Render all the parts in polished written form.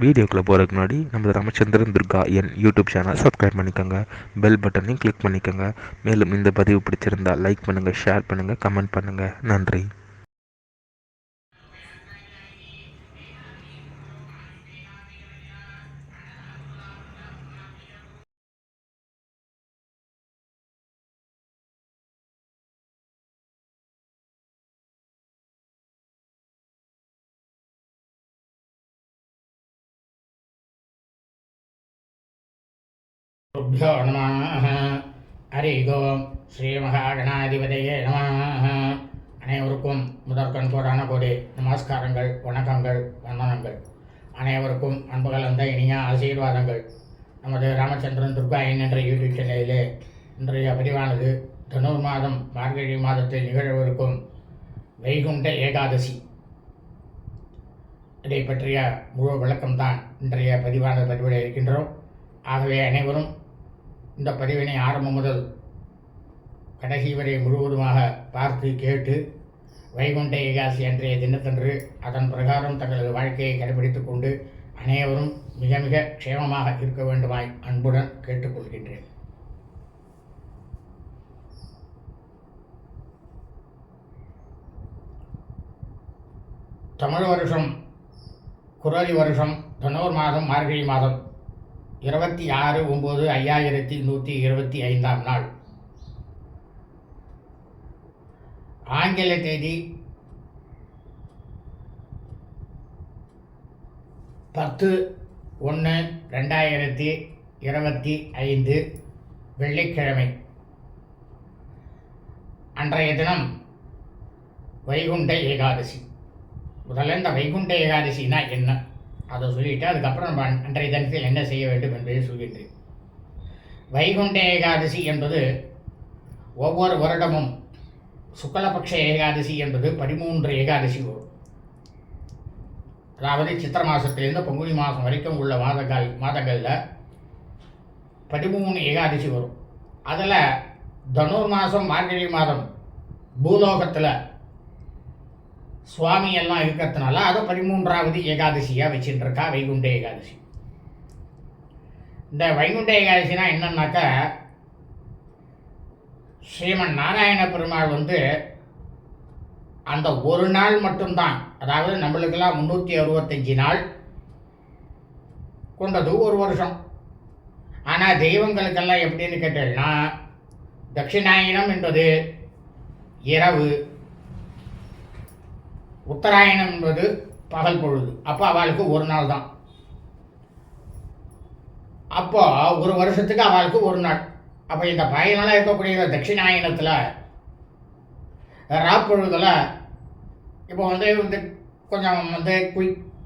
வீடியோக்குள்ளே போகிறதுக்கு முன்னாடி நம்ம ராமச்சந்திரன் துர்கா என் யூடியூப் சேனல் சப்ஸ்கிரைப் பண்ணிக்கோங்க, பெல் பட்டனையும் கிளிக் பண்ணிக்கோங்க. மேலும் இந்த பதிவு பிடிச்சிருந்தால் லைக் பண்ணுங்கள், ஷேர் பண்ணுங்கள், கமெண்ட் பண்ணுங்கள். நன்றி. ருப்யோ நமः. ஹரி ஓம். ஸ்ரீ மகாகணாதிபதியே நமः. அனைவருக்கும் முதற்கண் கோடான கோடி நமஸ்காரங்கள், வணக்கங்கள், வந்தனங்கள். அனைவருக்கும் அன்பு கலந்த இனிய ஆசீர்வாதங்கள். நமது ராமச்சந்திரன் துர்கா என்ற யூடியூப் சேனலிலே இன்றைய பதிவானது தனுர் மாதம் மார்கழி மாதத்தில் நிகழவிருக்கும் வைகுண்ட ஏகாதசி இதை பற்றிய முழு விளக்கம்தான் இன்றைய பதிவிட இருக்கின்றோம். ஆகவே அனைவரும் இந்த பதிவினை ஆரம்பம் முதல் கடைசி வரை முழுவதுமாக பார்த்து கேட்டு வைகுண்ட ஏகாதசி அன்றைய தினத்தன்று அதன் பிரகாரம் தங்களது வாழ்க்கையை கடைபிடித்துக் கொண்டு அனைவரும் மிக மிக க்ஷேமமாக இருக்க வேண்டுமாய் அன்புடன் கேட்டுக்கொள்கின்றேன். தமிழ் வருஷம் குரோதி வருஷம் தனோர் மாதம் மார்கழி மாதம் 26/9/5125 நாள். ஆங்கில தேதி 10/1/2025 வெள்ளிக்கிழமை. அன்றைய தினம் வைகுண்ட ஏகாதசி. முதல்ல இந்த வைகுண்ட ஏகாதசினா என்ன அதை சொல்லிவிட்டு அதுக்கப்புறம் நம்ம அன்றைய தினத்தில் என்ன செய்ய வேண்டும் என்பதை சொல்கின்றேன். வைகுண்ட ஏகாதசி என்பது ஒவ்வொரு வருடமும் சுக்லபக்ஷ ஏகாதசி என்பது 13 ஏகாதசி வரும். அதாவது சித்திரை மாதத்திலேருந்து பங்குனி மாதம் வரைக்கும் உள்ள மாதங்களில் 13 ஏகாதசி வரும். அதில் தனுர் மாதம் மார்கழி மாதம் பூலோகத்தில் சுவாமி எல்லாம் இருக்கிறதுனால அதை 13வது ஏகாதசியாக வச்சுட்டுருக்கா வைகுண்ட ஏகாதசி. இந்த வைகுண்ட ஏகாதசினா என்னன்னாக்கா, ஸ்ரீமன் நாராயண பெருமாள் அந்த ஒரு நாள் மட்டும்தான், அதாவது நம்மளுக்கெல்லாம் 365 நாள் கொண்டது ஒரு வருஷம். ஆனால் தெய்வங்களுக்கெல்லாம் எப்படின்னு கேட்டீங்கன்னா, தட்சிணாயனம் என்பது இரவு, உத்தராயணம் என்பது பகல் பொழுது. அப்போ அவளுக்கு ஒரு நாள் தான். அப்போ ஒரு வருஷத்துக்கு அவளுக்கு ஒரு நாள். அப்போ இந்த பயனால இருக்கக்கூடிய தட்சிணாயனத்தில் ராப்பொழுதில் இப்போ கொஞ்சம்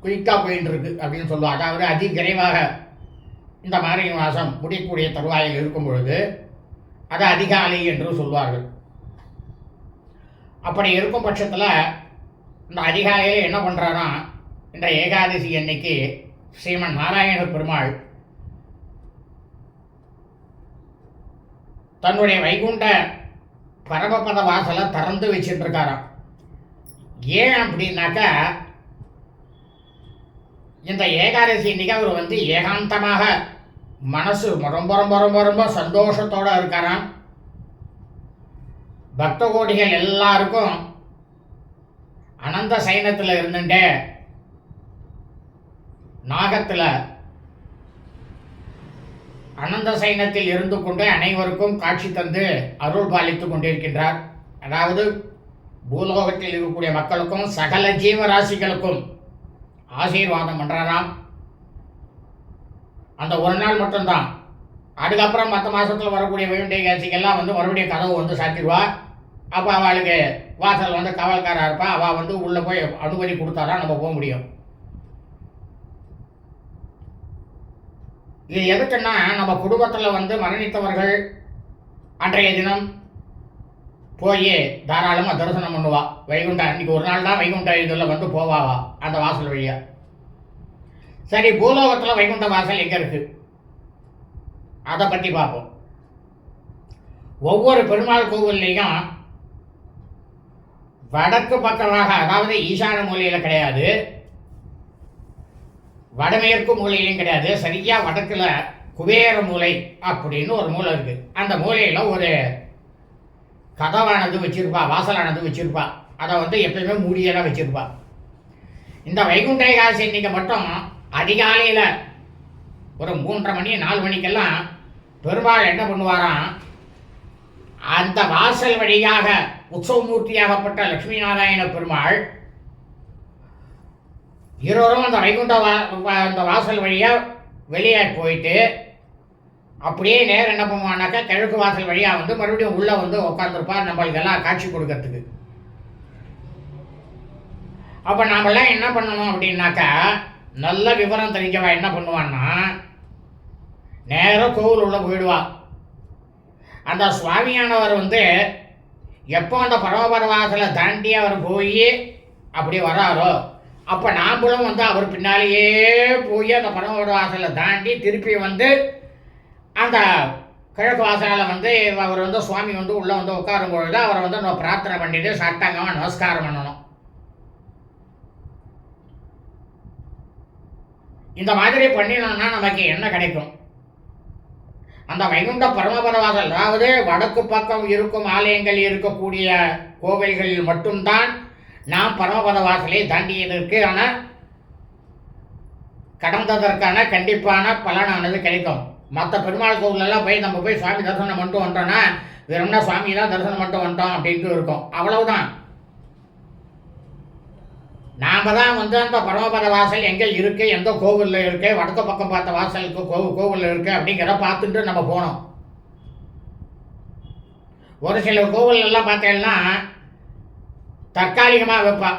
குயிக்காக போயிட்டு இருக்கு அப்படின்னு சொல்லுவாங்க. அதாவது அதிவிரைவாக இந்த மார்கழி மாதம் முடியக்கூடிய தருவாயில் இருக்கும் பொழுது அது அதிகாலை என்று சொல்வார்கள். அப்படி இருக்கும் பட்சத்தில் இந்த அதிகாலையில் என்ன பண்ணுறான்னா, இந்த ஏகாதசி அன்னைக்கு ஸ்ரீமன் நாராயண பெருமாள் தன்னுடைய வைகுண்ட பரமபத வாசலை திறந்து வச்சுட்டு இருக்காராம். ஏன் அப்படின்னாக்கா, இந்த ஏகாதசி அன்னைக்கு அவர் ஏகாந்தமாக மனசு ரொம்ப ரொம்ப ரொம்ப ரொம்ப சந்தோஷத்தோடு இருக்காராம். பக்த கோடிகள் எல்லாருக்கும் அனந்த சைனத்தில் இருந்துட்டே நாகத்தில் அனந்த சைனத்தில் இருந்து கொண்டு அனைவருக்கும் காட்சி தந்து அருள் பாலித்து கொண்டிருக்கின்றார். அதாவது பூலோகத்தில் இருக்கக்கூடிய மக்களுக்கும் சகல ஜீவராசிகளுக்கும் ஆசீர்வாதம் பண்ணுறாராம். அந்த ஒரு நாள் மட்டும்தான். அதுக்கப்புறம் மற்ற மாதத்தில் வரக்கூடிய வைகுண்ட ஏகாதசிக்கெல்லாம் மறுபடியும் கதவு சாத்திடுவா. அப்போ அவளுக்கு வாசல் காவல்காராக இருப்பா. அவள் உள்ளே போய் அனுமதி கொடுத்தாதான் நம்ம போக முடியும். இது எதுக்குன்னா, நம்ம குடும்பத்தில் மரணித்தவர்கள் அன்றைய தினம் போய் தாராளமாக தரிசனம் பண்ணுவா. வைகுண்ட அன்றைக்கி ஒரு நாள் தான் வைகுண்ட இதில் போவாவா அந்த வாசல் வழியாக. சரி, பூலோகத்தில் வைகுண்ட வாசல் எங்கே இருக்குது அதை பற்றி பார்ப்போம். ஒவ்வொரு பெருமாள் கோவில்லையும் வடக்கு பக்கமாக, அதாவது ஈசான மூலையில் கிடையாது, வடமேற்கு மூலையிலையும் கிடையாது, சரியா வடக்குல குபேர மூலை அப்படின்னு ஒரு மூலை இருக்கு. அந்த மூலையில ஒரு கதவானது வச்சிருப்பா, வாசலானது வச்சிருப்பா. அதை வந்து எப்பயுமே மூடியெல்லாம் வச்சிருப்பா. இந்த வைகுண்ட ஏகாதசி இன்னைக்கு மட்டும் அதிகாலையில் ஒரு 3:30 மணி 4 மணிக்கெல்லாம் பெருமாள் என்ன பண்ணுவாராம், அந்த வாசல் வழியாக உற்சவமூர்த்தியாகப்பட்ட லட்சுமி நாராயண பெருமாள் இருவரும் அந்த வைகுண்ட அந்த வாசல் வழியாக வெளியே போயிட்டு அப்படியே நேரம் என்ன பண்ணுவான்னாக்கா கிழக்கு வாசல் வழியாக வந்து மறுபடியும் உள்ளே வந்து உட்காந்துருப்பார் நம்மளுக்கு எல்லாம் காட்சி கொடுக்கறதுக்கு. அப்போ நாமெல்லாம் என்ன பண்ணணும் அப்படின்னாக்கா, நல்ல விவரம் தெரிஞ்சவா என்ன பண்ணுவான்னா நேரம் கோவில் உள்ள போயிடுவா. அந்த சுவாமியானவர் வந்து எப்போ அந்த பரமபத வாசலை தாண்டி அவர் போய் அப்படி வராரோ அப்போ நாம்பளும் வந்து அவர் பின்னாலேயே போய் அந்த பரமபத வாசலை தாண்டி திருப்பி வந்து அந்த கிழக்கு வாசலில் வந்து அவர் வந்து சுவாமி வந்து உள்ளே வந்து உட்காரும் பொழுது அவரை வந்து நம்ம பிரார்த்தனை பண்ணிட்டு சாட்டாங்கமாக நமஸ்காரம் பண்ணணும். இந்த மாதிரி பண்ணினோம்னா நமக்கு என்ன கிடைக்கும்? அந்த வைகுண்ட பரமபத வாசல், அதாவது வடக்கு பக்கம் இருக்கும் ஆலயங்கள் இருக்கக்கூடிய கோவில்களில் மட்டும்தான் நாம் பரமபத வாசலை தாண்டியதற்கு கடந்ததற்கான கண்டிப்பான பலனானது கிடைக்கும். மற்ற பெருமாள் கோவிலெல்லாம் போய் நம்ம போய் சுவாமி தரிசனம் மட்டும் வந்துட்டோம்னா வெறும்னா சுவாமி தான் தரிசனம் மட்டும் வந்துட்டோம் அப்படின்ட்டு இருக்கும், அவ்வளவுதான். நாம் தான் வந்து அந்த பரமபத வாசல் எங்கே இருக்குது, எந்த கோவிலில் இருக்குது, வடக்கு பக்கம் பார்த்த வாசலுக்கு கோவிலில் இருக்குது அப்படிங்கிறத பார்த்துட்டு நம்ம போனோம். ஒரு சில கோவிலெல்லாம் பார்த்தீங்கன்னா தற்காலிகமாக வைப்பா.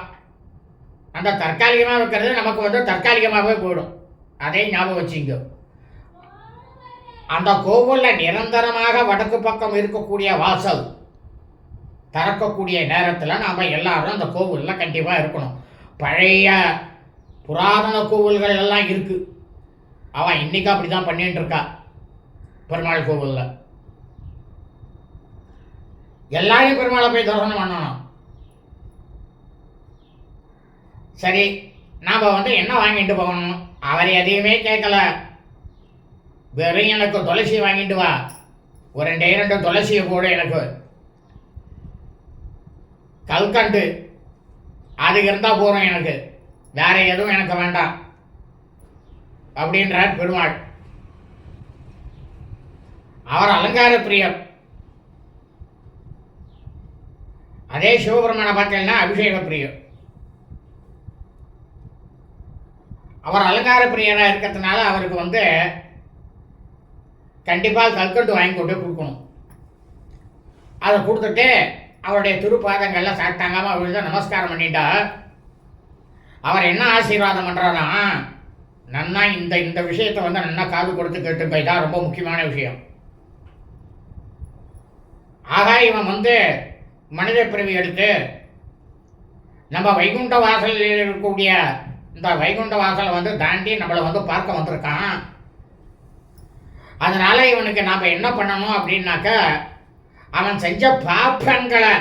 அந்த தற்காலிகமாக வைக்கிறது நமக்கு வந்து தற்காலிகமாகவே போயிடும். அதே ஞாபகம் வச்சுங்க. அந்த கோவிலில் நிரந்தரமாக வடக்கு பக்கம் இருக்கக்கூடிய வாசல் திறக்கக்கூடிய நேரத்தில் நாம் எல்லாரும் அந்த கோவிலில் கண்டிப்பாக இருக்கணும். பழைய புராதன கோவில்கள் எல்லாம் இருக்குது, அவன் இன்னைக்கு அப்படி தான் பண்ணிட்டு இருக்கா. பெருமாள் கோவிலில் எல்லாரையும் பெருமாளை போய் தரிசனம் பண்ணணும். சரி, நாம் வந்து என்ன வாங்கிட்டு போகணும்? அவர் எதையுமே கேட்கல, வெறும் எனக்கு துளசி வாங்கிட்டு வா, ஒரு 2 துளசியை போடு, எனக்கு கல்கண்டு அது இருந்தால் போகிறோம், எனக்கு வேற எதுவும் எனக்கு வேண்டாம் அப்படின்றார் பெருமாள். அவர் அலங்கார பிரியர். அதே சிவபெருமானை பார்த்தீங்கன்னா அபிஷேக பிரியர். அவர் அலங்கார பிரியராக இருக்கிறதுனால அவருக்கு வந்து கண்டிப்பாக கல்கண்டு வாங்கி கொண்டு கொடுக்கணும். அதை கொடுத்துட்டு அவருடைய திருப்பாதங்கள்லாம் சாட்டாங்காமல் அவருக்கு நமஸ்காரம் பண்ணிட்டா அவர் என்ன ஆசீர்வாதம் பண்ணுறாராம், நன்னா இந்த விஷயத்தை வந்து நன்னா காது கொடுத்து கேட்டுப்பா, இதான் ரொம்ப முக்கியமான விஷயம். ஆகா, இவன் வந்து மனித பிறவி எடுத்து நம்ம வைகுண்ட வாசலில் இருக்கக்கூடிய இந்த வைகுண்ட வாசலை வந்து தாண்டி நம்மளை வந்து பார்க்க வந்திருக்கான். அதனால இவனுக்கு நாம் என்ன பண்ணணும் அப்படின்னாக்க, அவன் செஞ்ச பாப்பங்களை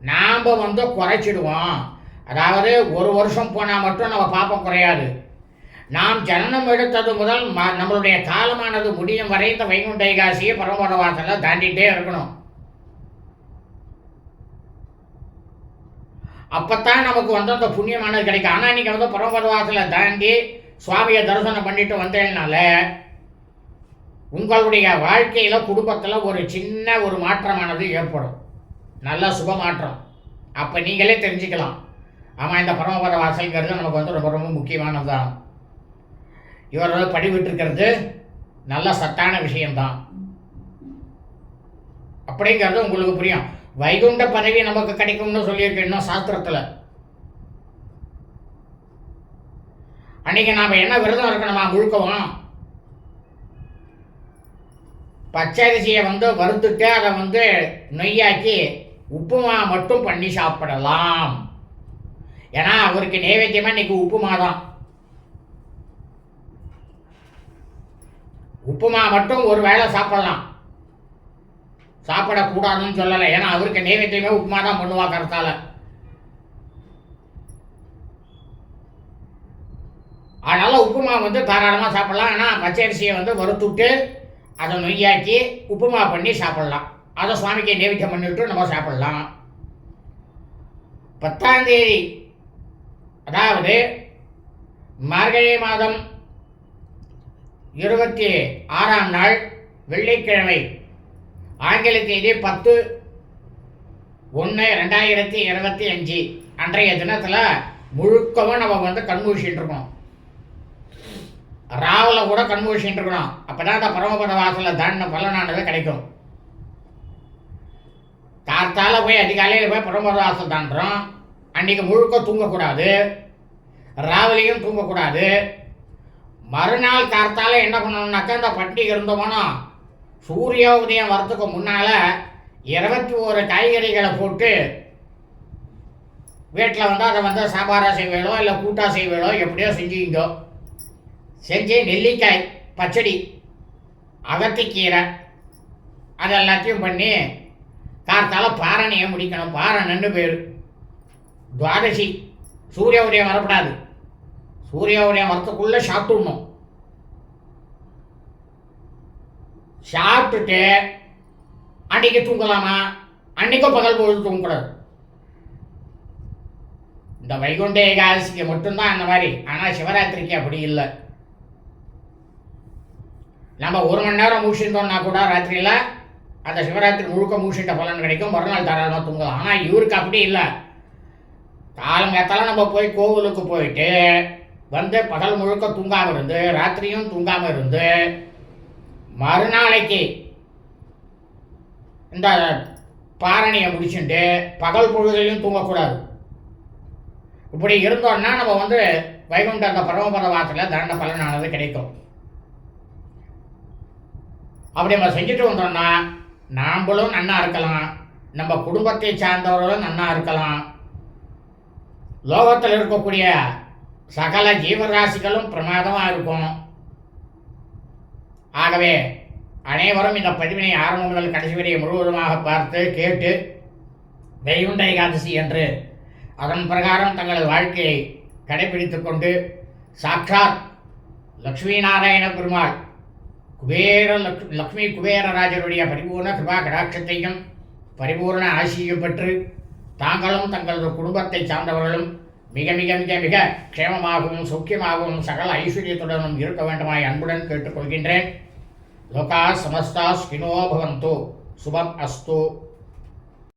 நாம் வந்து குறைச்சிடுவோம். அதாவது 1 வருஷம் போனால் மட்டும் நம்ம பாப்பம் குறையாது. நாம் ஜனனம் எடுத்தது முதல் நம்மளுடைய காலமானது முடியும் வரை இந்த வைகுண்ட ஏகாதசியை பரமபத வாசலை தாண்டிகிட்டே இருக்கணும். அப்போத்தான் நமக்கு வந்து அந்த புண்ணியமானது கிடைக்கும். ஆனால் நீங்கள் வந்து பரமபத வாசலை தாண்டி சுவாமியை தரிசனம் பண்ணிட்டு வந்தேனால உங்களுடைய வாழ்க்கையில் குடும்பத்தில் ஒரு சின்ன ஒரு மாற்றமானது ஏற்படும், நல்ல சுப மாற்றம். அப்போ நீங்களே தெரிஞ்சுக்கலாம், ஆமாம் இந்த பரமபத வாசல்ங்கிறது நமக்கு வந்து ரொம்ப ரொம்ப முக்கியமானது தான். இவர்கள் படிவிட்டுருக்கிறது நல்ல சத்தான விஷயம்தான் அப்படிங்கிறது உங்களுக்கு புரியும். வைகுண்ட பதவி நமக்கு கிடைக்கும்னு சொல்லியிருக்கு இன்னும் சாஸ்திரத்தில். அன்னைக்கு நாம் என்ன விரதம் இருக்கணுமா, முழுக்கவும் பச்சரிசியை வந்து வறுத்துட்டு அதை வந்து நெய்யாக்கி உப்புமா மட்டும் பண்ணி சாப்பிடலாம். ஏன்னா அவருக்கு நைவேத்தியமாக இன்னைக்கு உப்புமா தான். உப்புமா மட்டும் ஒரு வேளை சாப்பிடலாம், சாப்பிடக்கூடாதுன்னு சொல்லலை. ஏன்னா அவருக்கு நைவேத்தியமே உப்புமா தான் பண்ணுவா கருத்தால. அதனால் உப்புமா வந்து தாராளமாக சாப்பிட்லாம். ஆனால் பச்சரிசியை வந்து வறுத்துட்டு அதை நொய்யாக்கி உப்புமா பண்ணி சாப்பிட்லாம். அதை சுவாமிக்கு நைவேத்தியம் பண்ணிவிட்டு நம்ம சாப்பிட்லாம். 10ஆம் தேதி அதாவது மார்கழி மாதம் 26ஆம் நாள் வெள்ளிக்கிழமை, ஆங்கில தேதி 10/1/2025 அன்றைய தினத்தில் முழுக்கவும் நம்ம வந்து கண்மூழ்ச்சிட்டு இருக்கணும். ராவில் கூட கண்மூழ்ச்சிட்டு இருக்கணும். அப்போ தான் அந்த பரமபத வாசலில் தாண்டின பலனானது கிடைக்கும். கார்த்தால போய் அதிகாலையில் போய் பரமபத வாசல் தாண்டுறோம். அன்றைக்கி முழுக்க தூங்கக்கூடாது, ராவிலையும் தூங்கக்கூடாது. மறுநாள் கார்த்தால என்ன பண்ணணும்னாக்கா, இந்த பட்டிகை இருந்தோமோனோ சூரிய உதயம் வரத்துக்கு முன்னால் 21 காய்கறிகளை போட்டு வீட்டில் வந்து அதை வந்து சாம்பாராக செய்வேளோ இல்லை கூட்டாக செய்வேளோ எப்படியோ செஞ்சுக்கிங்கோ. செஞ்சு நெல்லிக்காய் பச்சடி, அகத்திக்கீரை, அது எல்லாத்தையும் பண்ணி கார்த்தால பாரணையை முடிக்கணும். பாரணைன்னு பேர். துவாதசி சூரிய உதயம் வரப்படாது. சூரிய உதயம் வரத்துக்குள்ளே சாப்பிட்டுடணும். சாப்பிட்டுட்டு அன்றைக்கி தூங்கலாமா? அன்றைக்கும் பகல் பொழுது தூங்கக்கூடாது. இந்த வைகுண்ட ஏகாதசிக்கு மட்டும்தான் அந்த மாதிரி. ஆனால் சிவராத்திரிக்கு அப்படி இல்லை. நம்ம 1 மணி நேரம் மூழ்கிட்டோம்னா கூட ராத்திரியில் அந்த சிவராத்திரி முழுக்க மூழ்கிட்ட பலன் கிடைக்கும். மறுநாள் தாராளமாக தூங்கலாம். ஆனால் இவருக்கு அப்படி இல்லை. காலங்காத்தால நம்ம போய் கோவிலுக்கு போயிட்டு வந்து பகல் முழுக்க தூங்காமல் இருந்து ராத்திரியும் தூங்காமல் இருந்து மறுநாளைக்கு இந்த பாரணியை முடிச்சுட்டு பகல் பொழுதுலையும் தூங்கக்கூடாது. இப்படி இருந்தோம்னா நம்ம வந்து வைகுண்ட அந்த பரமபத வாசலில் தண்ட பலனானது கிடைக்கும். அப்படி நம்ம செஞ்சுட்டு வந்தோம்னா நாம்பளும் நன்னா இருக்கலாம், நம்ம குடும்பத்தை சார்ந்தவர்களும் நன்னா இருக்கலாம், லோகத்தில் இருக்கக்கூடிய சகல ஜீவராசிகளும் பிரமாதமாக இருக்கும். ஆகவே அனைவரும் இந்த பதிவினை ஆரம்பம் முதல் கடைசி வரை முழுவதுமாக பார்த்து கேட்டு வைகுண்ட ஏகாதசி என்று அதன் பிரகாரம் தங்களது வாழ்க்கையை கடைபிடித்துக் கொண்டு சாட்சாத் லக்ஷ்மி நாராயண பெருமாள் லக்ஷ்மி குபேரராஜருடைய பரிபூர்ண கிருபா கடாட்சத்தையும் பரிபூர்ண ஆசியையும் பெற்று தாங்களும் தங்களது குடும்பத்தை சார்ந்தவர்களும் மிக மிக மிக மிக க்ஷேமமாகவும் சௌக்கியமாகவும் சகல ஐஸ்வர்யத்துடனும் இருக்க வேண்டுமாய் அன்புடன் கேட்டுக்கொள்கின்றேன். லோகா சமஸ்தா ஸ்கினோ பவந்தோ. சுபம் அஸ்து.